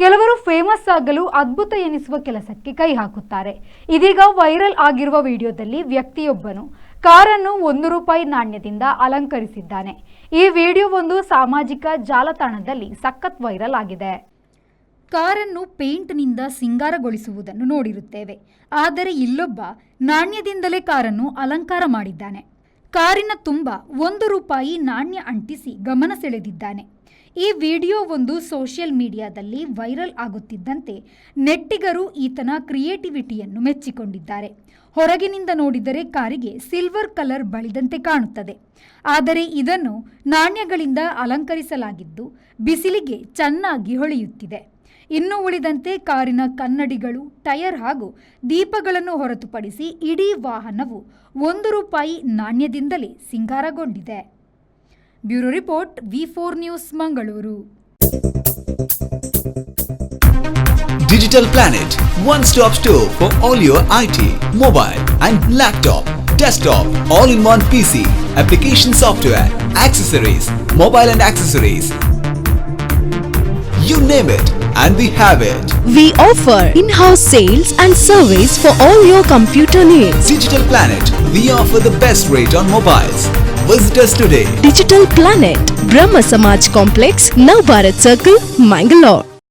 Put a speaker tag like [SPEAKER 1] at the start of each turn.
[SPEAKER 1] ಕೆಲವರು ಫೇಮಸ್ ಆಗಲು ಅದ್ಭುತ ಎನಿಸುವ ಕೆಲಸಕ್ಕೆ ಕೈ ಹಾಕುತ್ತಾರೆ. ಇದೀಗ ವೈರಲ್ ಆಗಿರುವ ವಿಡಿಯೋದಲ್ಲಿ ವ್ಯಕ್ತಿಯೊಬ್ಬನು ಕಾರನ್ನು ₹1 ನಾಣ್ಯದಿಂದ ಅಲಂಕರಿಸಿದ್ದಾನೆ. ಈ ವಿಡಿಯೋವೊಂದು ಸಾಮಾಜಿಕ ಜಾಲತಾಣದಲ್ಲಿ ಸಖತ್ ವೈರಲ್ ಆಗಿದೆ. ಕಾರನ್ನು ಪೇಂಟ್ನಿಂದ ಸಿಂಗಾರಗೊಳಿಸುವುದನ್ನು ನೋಡಿರುತ್ತೇವೆ. ಆದರೆ ಇಲ್ಲೊಬ್ಬ ನಾಣ್ಯದಿಂದಲೇ ಕಾರನ್ನು ಅಲಂಕಾರ ಮಾಡಿದ್ದಾನೆ. ಕಾರಿನ ತುಂಬ ₹1 ನಾಣ್ಯ ಅಂಟಿಸಿ ಗಮನ ಸೆಳೆದಿದ್ದಾನೆ. ಈ ವಿಡಿಯೋ ಒಂದು ಸೋಷಿಯಲ್ ಮೀಡಿಯಾದಲ್ಲಿ ವೈರಲ್ ಆಗುತ್ತಿದ್ದಂತೆ ನೆಟ್ಟಿಗರು ಈತನ ಕ್ರಿಯೇಟಿವಿಟಿಯನ್ನು ಮೆಚ್ಚಿಕೊಂಡಿದ್ದಾರೆ. ಹೊರಗಿನಿಂದ ನೋಡಿದರೆ ಕಾರಿಗೆ ಸಿಲ್ವರ್ ಕಲರ್ ಬಳಿದಂತೆ ಕಾಣುತ್ತದೆ. ಆದರೆ ಇದನ್ನು ನಾಣ್ಯಗಳಿಂದ ಅಲಂಕರಿಸಲಾಗಿದ್ದು ಬಿಸಿಲಿಗೆ ಚೆನ್ನಾಗಿ ಹೊಳೆಯುತ್ತಿದೆ. ಇನ್ನು ಉಳಿದಂತೆ ಕಾರಿನ ಕನ್ನಡಿಗಳು, ಟೈರ್ ಹಾಗೂ ದೀಪಗಳನ್ನು ಹೊರತುಪಡಿಸಿ ಇಡೀ ವಾಹನವು ₹1 ನಾಣ್ಯದಿಂದಲೇ ಸಿಂಗಾರಗೊಂಡಿದೆ. Bureau report, V4 news, Mangaluru.
[SPEAKER 2] Digital Planet, one-stop store for all your IT, mobile and laptop, desktop, all-in-one PC, application software, accessories, mobile and accessories. You name it and we have it.
[SPEAKER 3] We offer in-house sales and service for all your computer needs.
[SPEAKER 2] Digital Planet, we offer the best rate on mobiles. Visit us today.
[SPEAKER 3] Digital Planet, Brahma Samaj Complex, Navbharat Circle, Mangalore.